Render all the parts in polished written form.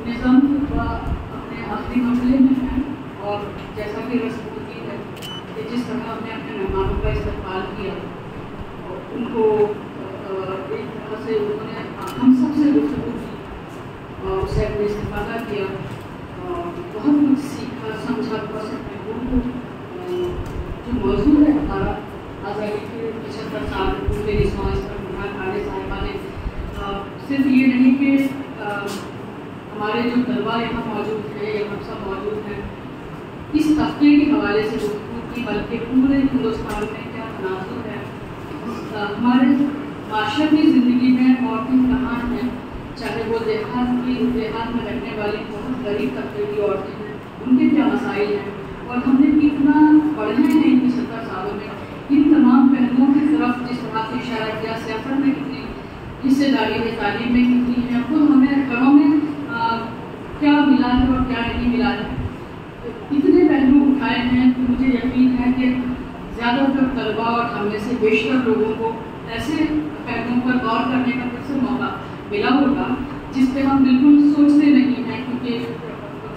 نظام طلبہ اپنے آخری مرحلے میں ہیں اور جیسا کہ رسم ہوتی ہے کہ جس طرح ہم نے اپنے مہمانوں کا استقبال کیا ان کو ایک طرح سے انہوں نے ہم سب سے گفتگو کی اور اسے اپنے استفادہ کیا، بہت کچھ سیکھا سمجھا، بس اپنے کو جو موضوع ہے ہمارا آزادی کے 75 سال پورے رسواں پر خانے صاحبہ نے صرف یہ نہیں کہ ہمارے جو طلبا یہاں موجود ہیں یا ہم سب موجود ہیں اس طبقے کے حوالے سے گفتگو کی، بلکہ پورے ہندوستان میں کیا تناظر ہے، ہمارے معاشرتی زندگی میں عورتیں کہاں ہیں، چاہے وہ دیہات میں رہنے والی بہت غریب طبقے کی عورتیں ہیں، ان کے کیا مسائل ہیں، اور ہم نے کتنا پڑھے ہیں ان 75 سالوں میں ان تمام پہلوؤں کی طرف جس طرح سے اشارہ کیا، سیاست میں کتنی حصے داری ہے، تعلیم میں کتنی ہے، خود ہمیں گھروں میں کیا ملا ہے اور کیا نہیں ملا ہے، اتنے پہلو اٹھائے ہیں کہ مجھے یقین ہے کہ زیادہ تر طلباء اور ہم میں سے بیشتر لوگوں کو ایسے پہلوؤں پر غور کرنے کا پھر سے موقع ملا ہوگا جس پہ ہم بالکل سوچتے نہیں ہیں، کیونکہ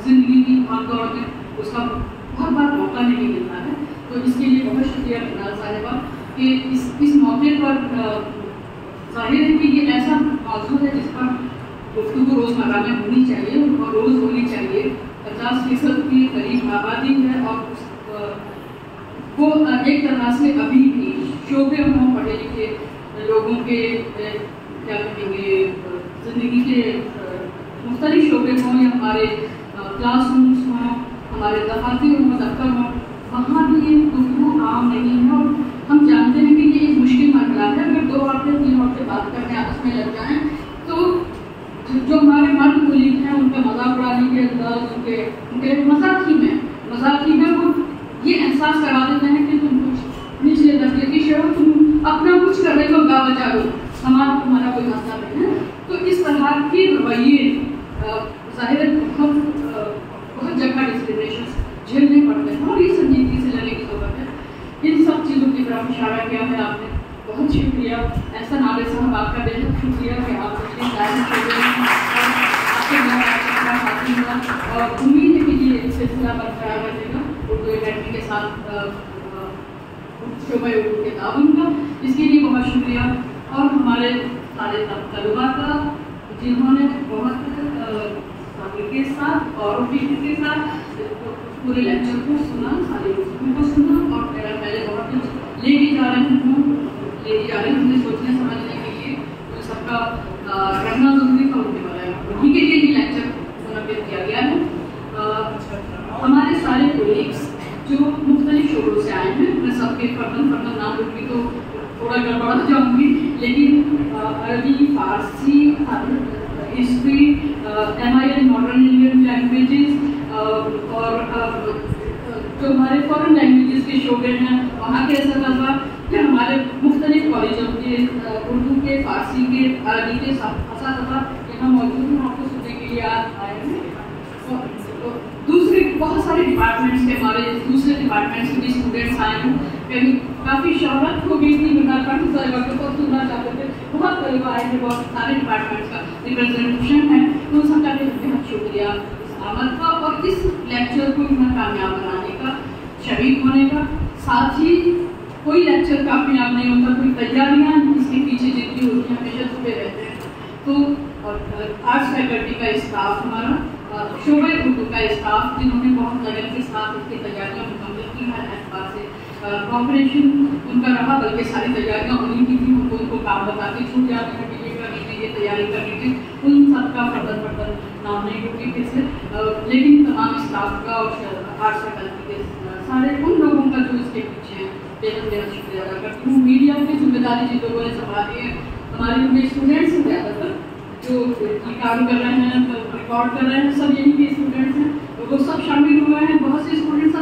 زندگی کی بھاگ دوڑ میں اس کا بہت بار موقع نہیں ملتا ہے۔ تو اس کے لیے بہت شکریہ منال صاحبہ کہ اس موقع پر ظاہر ہے کہ یہ ایسا موضوع ہے جس پر گفتگو روزمرہ میں ہونی چاہیے اور روز ہونی چاہیے۔ 50% کی قریب آبادی ہے اور وہ ایک طرح سے ابھی بھی شعبے ہوں پڑھے لکھے لوگوں کے کیا کہیں گے زندگی کے مختلف شعبے ہوں یا ہمارے کلاس رومس ہوں، ہمارے دفاتر ہوں، دفتر ہوں، وہاں بھی یہ گفتگو عام نہیں ہے اور ہم جانتے ہیں کہ یہ ایک مشکل مرحلہ ہے۔ اگر 2 ہفتے 3 ہفتے بات کرنے آپس میں لگ جائیں تو جو ہمارے مرد کولیگ ہیں ان کا مذاق اڑانے کے انداز، ان کے مذاق ہی میں وہ یہ احساس کرا دیتے ہیں کہ تم کچھ نچلے درجے کی شے ہو، تم اپنا کچھ کرنے کو گا بچا دو، ہمارا کوئی مسئلہ نہیں ہے۔ تو اس طرح کے رویے ظاہر بہت جگہ ڈسکریمنیشن جھیلنے پڑتے ہیں اور یہ سنجیدگی سے لینے کی ضرورت ہے۔ ان سب چیزوں کی طرف اشارہ کیا ہے آپ نے، بہت شکریہ۔ احسن عابد صاحب آپ کا بہت شکریہ کہ آپ اور امید ہے کہ یہ سلسلہ برقرار رہے گا اردو اکیڈمی کے ساتھ شعبہ اردو کے تعاون کا، اس کے لیے بہت شکریہ۔ اور ہمارے سارے طلباء کا جنہوں نے بہت صبر کے ساتھ اور فکر کے ساتھ پورے لیکچر کو سنا، سارے گفتگو کو سنا اور میرا پہلے بہت کچھ لے کے جا رہے ہیں ہم نے سوچنے سمجھنے کے لیے جو سب کا رہنا ضروری تھا ان کے بارے میں انہیں کے لیے بھی لیکچر منعقد کیا گیا ہے۔ ہمارے سارے کولیگس جو مختلف شعبوں سے آئے ہیں، میں سب کے فردن نام لوں گی تو تھوڑا گڑبڑا جاؤں گی، لیکن عربی، فارسی، history, MIL modern Indian languages اور جو ہمارے فورن لینگویجز کے شعبے ہیں وہاں کے اساتذہ یا ہمارے مختلف کالجوں کے اردو کے، فارسی کے، عربی کے اساتذہ یہاں موجود ہیں، آپ کو سننے کے لیے آئے ہیں۔ دوسرے بہت سارے ڈپارٹمنٹس کے، ہمارے دوسرے ڈپارٹمنٹس کے بھی اسٹوڈنٹس آئے ہیں، کافی شہرت ہو گئی تھی منال صاحبہ کو بہت سننا چاہتے تھے، بہت طلبہ آئے تھے، بہت سارے ڈپارٹمنٹس کا ریپرزنٹیشن ہے، تو سب کا بہت شکریہ اس آمد کا اور اس لیکچر کو اتنا کامیاب بنانے کا، شریک ہونے کا۔ ساتھ ہی کوئی لیکچر کامیاب نہیں ہوتا، کوئی تیاریاں اس کے پیچھے جتنی ہوتی ہیں ہمیشہ چھپے رہتے ہیں۔ تو آرٹس فیکلٹی کا اسٹاف، ہمارا شعبہ اردو کا اسٹاف جنہوں نے بہت لگن کے ساتھ اس کی تیاریاں مکمل کی، ہر اعتبار سے کوآپریشن ان کا رہا، بلکہ ساری تیاریاں انہیں کی تھیں، ان کو کام بتا کے چھوٹ جاتے ہیں کہ یہ کر لیجیے، یہ تیاری کر لیجیے، ان سب کا فردن نام نہیں ہوگی پھر سے، لیکن تمام اسٹاف کا اور آرٹس فیکلٹی کے سارے ان لوگوں کا جو اس کے پیچھے ہیں بہت شکریہ ادا کرتی ہوں۔ میڈیا کی ذمہ داری جن لوگوں نے سنبھالی ہے، ہمارے ان کے اسٹوڈنٹس ہیں زیادہ تر جو کام کر رہے ہیں، ریکارڈ کر رہے ہیں، سب یہیں کے اسٹوڈنٹس ہیں، وہ سب شامل ہوئے ہیں، بہت سے اسٹوڈنٹس